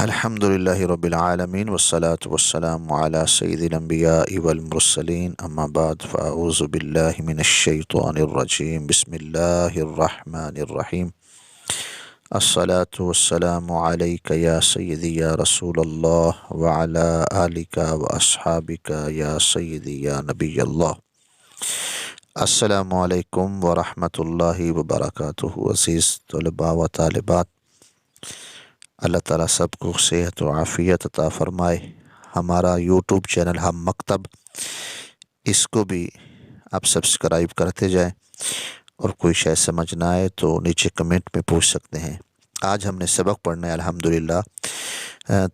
الحمد للہ رب العالمین والصلاة والسلام علی سید الانبیاء والمرسلین اما بعد فاعوذ باللہ من الشیطان الرجیم بسم اللہ الرحمن الرحیم الصلاة والسلام علیک یا سیدی یا رسول اللہ وعلی آلک واصحابک یا سیدی یا نبی اللہ۔ السلام علیکم ورحمۃ اللہ وبرکاتہ۔ عزیز طلباء و طالبات، اللہ تعالیٰ سب کو صحت و عافیت عطا فرمائے۔ ہمارا یوٹیوب چینل ہم مکتب، اس کو بھی آپ سبسکرائب کرتے جائیں، اور کوئی شے سمجھ نہ آئے تو نیچے کمنٹ میں پوچھ سکتے ہیں۔ آج ہم نے سبق پڑھنا ہے الحمدللہ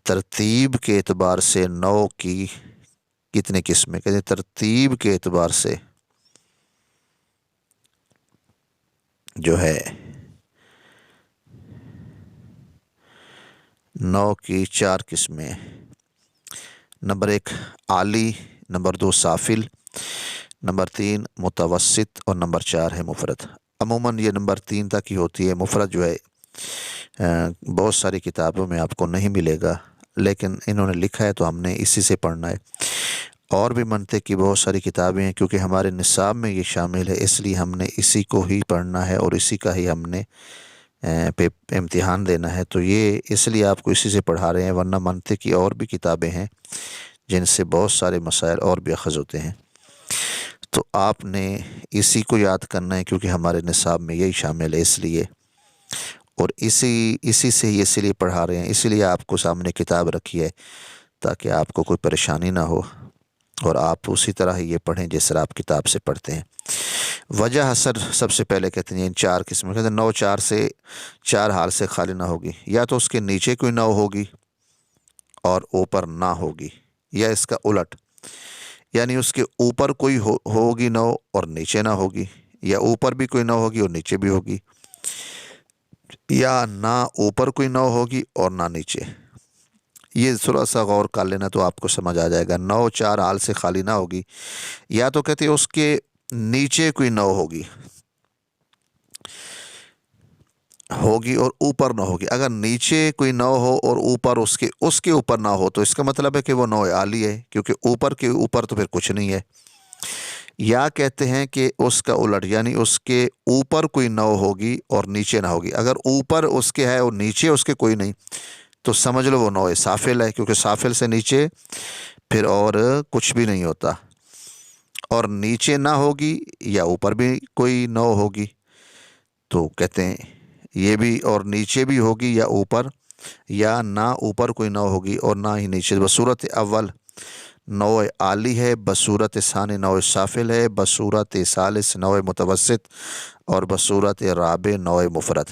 ترتیب کے اعتبار سے 9 کی کتنے قسمیں، کہتے ہیں ترتیب کے اعتبار سے جو ہے 9 کی 4 قسمیں۔ نمبر 1 عالی، نمبر 2 سافل، نمبر 3 متوسط، اور نمبر 4 ہے مفرد۔ عموماً یہ نمبر 3 تک ہی ہوتی ہے۔ مفرد جو ہے بہت ساری کتابوں میں آپ کو نہیں ملے گا، لیکن انہوں نے لکھا ہے تو ہم نے اسی سے پڑھنا ہے۔ اور بھی منطق کی بہت ساری کتابیں ہیں، کیونکہ ہمارے نصاب میں یہ شامل ہے، اس لیے ہم نے اسی کو ہی پڑھنا ہے اور اسی کا ہی ہم نے پہ امتحان دینا ہے۔ تو یہ اس لیے آپ کو اسی سے پڑھا رہے ہیں، ورنہ منطق کی اور بھی کتابیں ہیں جن سے بہت سارے مسائل اور بھی اخذ ہوتے ہیں۔ تو آپ نے اسی کو یاد کرنا ہے، کیونکہ ہمارے نصاب میں یہی شامل ہے، اس لیے، اور اسی سے ہی اسی لیے پڑھا رہے ہیں، اسی لیے آپ کو سامنے کتاب رکھی ہے تاکہ آپ کو کوئی پریشانی نہ ہو، اور آپ اسی طرح ہی یہ پڑھیں جس طرح آپ کتاب سے پڑھتے ہیں۔ وجہ حسر سب سے پہلے کہتے ہیں ان 4 قسم، کہتے ہیں 9 4 سے 4 حال سے خالی نہ ہوگی، یا تو اس کے نیچے کوئی 9 ہوگی اور اوپر نہ ہوگی، یا اس کا الٹ، یعنی اس کے اوپر کوئی ہوگی 9 اور نیچے نہ ہوگی، یا اوپر بھی کوئی 9 ہوگی اور نیچے بھی ہوگی، یا نہ اوپر کوئی 9 ہوگی اور نہ نیچے۔ یہ تھوڑا سا غور کر لینا تو آپ کو سمجھ آ جائے گا۔ 9 4 حال سے خالی نہ ہوگی، یا تو کہتے ہیں اس کے نیچے کوئی 9 ہوگی اور اوپر نہ ہوگی۔ اگر نیچے کوئی 9 ہو اور اوپر اس کے اوپر نہ ہو تو اس کا مطلب ہے کہ وہ 9 عالی ہے، کیونکہ اوپر کے اوپر تو پھر کچھ نہیں ہے۔ یا کہتے ہیں کہ اس کا الٹ، یعنی اس کے اوپر کوئی 9 ہوگی اور نیچے نہ ہوگی۔ اگر اوپر اس کے ہے اور نیچے اس کے کوئی نہیں تو سمجھ لو وہ 9 سافل ہے، کیونکہ سافل سے نیچے پھر اور کچھ بھی نہیں ہوتا۔ اور نیچے نہ ہوگی یا اوپر بھی کوئی 9 ہوگی تو کہتے ہیں یہ بھی، اور نیچے بھی ہوگی یا اوپر، یا نہ اوپر کوئی 9 ہوگی اور نہ ہی نیچے۔ بصورت اول 9 عالی ہے، بصورت ثانی 9 سافل ہے، بصورت ثالث 9 متوسط، اور بصورت رابع 9 مفرد۔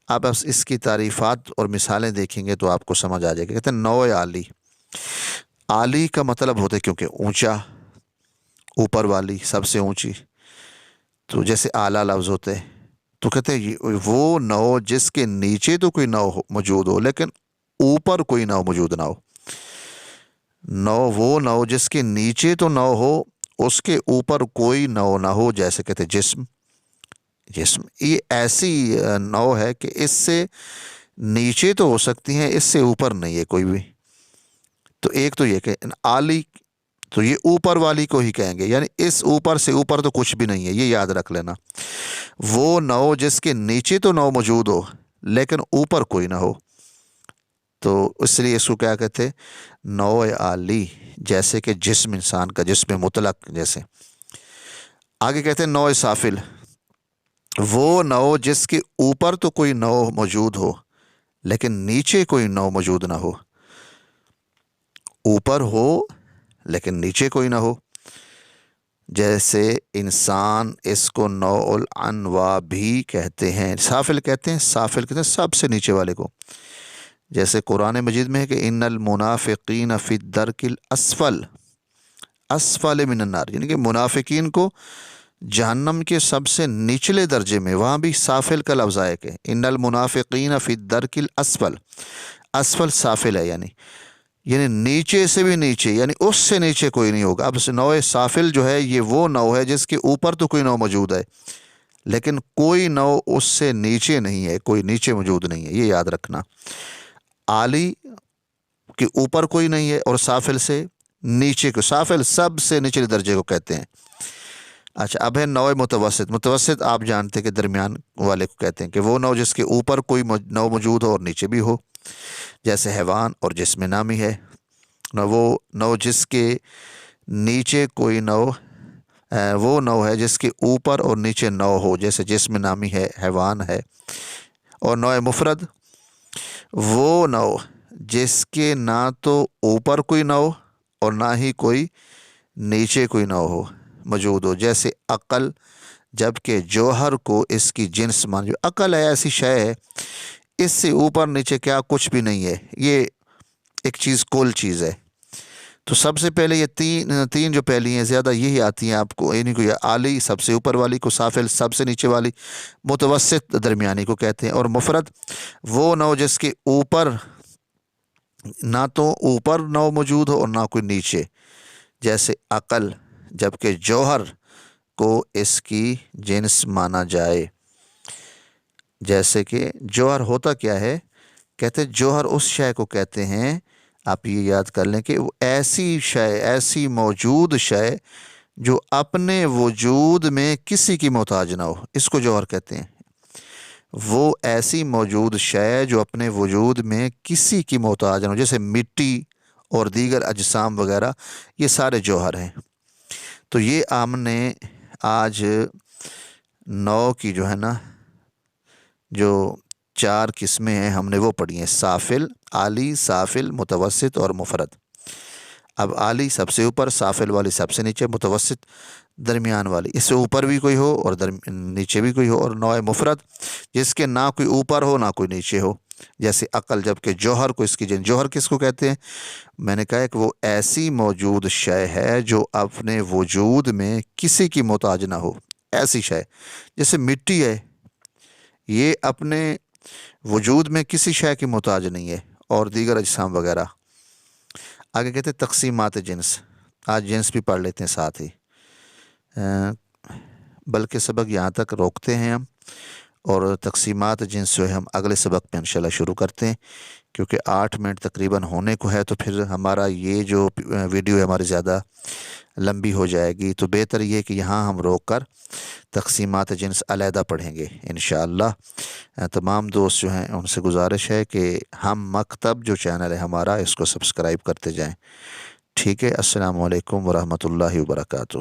اب اس کی تعریفات اور مثالیں دیکھیں گے تو آپ کو سمجھ آ جائے گا۔ کہتے ہیں 9 عالی، عالی کا مطلب ہوتا ہے کیونکہ اونچا، اوپر والی، سب سے اونچی، تو جیسے اعلیٰ لفظ ہوتے ہیں، تو کہتے ہیں وہ 9 جس کے نیچے تو کوئی 9 موجود ہو لیکن اوپر کوئی 9 موجود نہ ہو۔ 9 وہ 9 جس کے نیچے تو 9 ہو، اس کے اوپر کوئی 9 نہ ہو، جیسے کہتے ہیں جسم۔ یہ ایسی 9 ہے کہ اس سے نیچے تو ہو سکتی ہیں، اس سے اوپر نہیں ہے کوئی بھی۔ تو ایک تو یہ کہ عالی تو یہ اوپر والی کو ہی کہیں گے، یعنی اس اوپر سے اوپر تو کچھ بھی نہیں ہے، یہ یاد رکھ لینا۔ وہ 9 جس کے نیچے تو 9 موجود ہو لیکن اوپر کوئی نہ ہو، تو اس لیے اس کو کیا کہتے 9 عالی، جیسے کہ جسم، انسان کا جسم مطلق جیسے۔ آگے کہتے ہیں 9 سافل، وہ 9 جس کے اوپر تو کوئی 9 موجود ہو لیکن نیچے کوئی 9 موجود نہ ہو، اوپر ہو لیکن نیچے کوئی نہ ہو، جیسے انسان، اس کو 9 الانوا بھی کہتے ہیں۔ سافل کہتے ہیں سب سے نیچے والے کو، جیسے قرآن مجید میں ہے کہ ان المنافقین فی الدرک الاسفل اسفل من النار، یعنی کہ منافقین کو جہنم کے سب سے نچلے درجے میں، وہاں بھی سافل کا لفظ آیا کہ ان المنافقین فی الدرک الاسفل، اسفل سافل ہے، یعنی نیچے سے بھی نیچے، یعنی اس سے نیچے کوئی نہیں ہوگا۔ اب 9 سافل جو ہے یہ وہ 9 ہے جس کے اوپر تو کوئی 9 موجود ہے لیکن کوئی 9 اس سے نیچے نہیں ہے، کوئی نیچے موجود نہیں ہے، یہ یاد رکھنا۔ عالی کہ اوپر کوئی نہیں ہے اور سافل سے نیچے کو، سافل سب سے نچلے درجے کو کہتے ہیں۔ اچھا، اب ہے نوع متوسط۔ متوسط آپ جانتے ہیں کہ درمیان والے کو کہتے ہیں، کہ وہ نوع جس کے اوپر کوئی نوع موجود ہو اور نیچے بھی ہو، جیسے حیوان اور جسم نامی ہے۔ وہ نوع جس کے نیچے کوئی نوع، وہ نوع ہے جس کے اوپر اور نیچے نوع ہو، جیسے جسم نامی ہے، حیوان ہے۔ اور نوع مفرد وہ نوع جس کے نہ تو اوپر کوئی نوع اور نہ ہی کوئی نیچے کوئی نوع ہو موجود ہو، جیسے عقل، جبکہ جوہر کو اس کی جنس مان۔ جو عقل ہے ایسی شے ہے، اس سے اوپر نیچے کیا کچھ بھی نہیں ہے، یہ ایک چیز کل چیز ہے۔ تو سب سے پہلے یہ تین جو پہلی ہیں زیادہ یہی آتی ہیں آپ کو، یعنی کہ عالی سب سے اوپر والی کو، سافل سب سے نیچے والی، متوسط درمیانی کو کہتے ہیں۔ اور مفرد وہ نوع جس کے اوپر نہ تو اوپر نوع موجود ہو اور نہ کوئی نیچے، جیسے عقل، جبکہ جوہر کو اس کی جنس مانا جائے۔ جیسے کہ جوہر ہوتا کیا ہے، کہتے جوہر اس شے کو کہتے ہیں، آپ یہ یاد کر لیں کہ وہ ایسی شے، ایسی موجود شے جو اپنے وجود میں کسی کی محتاج نہ ہو، اس کو جوہر کہتے ہیں۔ وہ ایسی موجود شے جو اپنے وجود میں کسی کی محتاج نہ ہو، جیسے مٹی اور دیگر اجسام وغیرہ، یہ سارے جوہر ہیں۔ تو یہ ہم نے آج نوع کی جو ہے نا، جو 4 قسمیں ہیں ہم نے وہ پڑھی ہیں، سافل، عالی، سافل، متوسط اور مفرد۔ اب عالی سب سے اوپر، سافل والی سب سے نیچے، متوسط درمیان والی، اس سے اوپر بھی کوئی ہو اور نیچے بھی کوئی ہو۔ اور نوع مفرد جس کے نہ کوئی اوپر ہو نہ کوئی نیچے ہو، جیسے عقل، جبکہ جوہر کو اس کی جن۔ جوہر کس کو کہتے ہیں؟ میں نے کہا ہے کہ وہ ایسی موجود شے ہے جو اپنے وجود میں کسی کی محتاج نہ ہو، ایسی شے جیسے مٹی ہے، یہ اپنے وجود میں کسی شے کی محتاج نہیں ہے، اور دیگر اجسام وغیرہ۔ آگے کہتے ہیں تقسیمات جنس، آج جنس بھی پڑھ لیتے ہیں ساتھ ہی، بلکہ سبق یہاں تک روکتے ہیں ہم، اور تقسیمات جنس جو ہے ہم اگلے سبق میں انشاءاللہ شروع کرتے ہیں، کیونکہ 8 منٹ تقریباً ہونے کو ہے، تو پھر ہمارا یہ جو ویڈیو ہے ہماری زیادہ لمبی ہو جائے گی، تو بہتر یہ کہ یہاں ہم روک کر تقسیمات جنس علیحدہ پڑھیں گے انشاءاللہ۔ تمام دوست جو ہیں ان سے گزارش ہے کہ ہم مکتب جو چینل ہے ہمارا، اس کو سبسکرائب کرتے جائیں۔ ٹھیک ہے، السلام علیکم ورحمۃ اللہ وبرکاتہ۔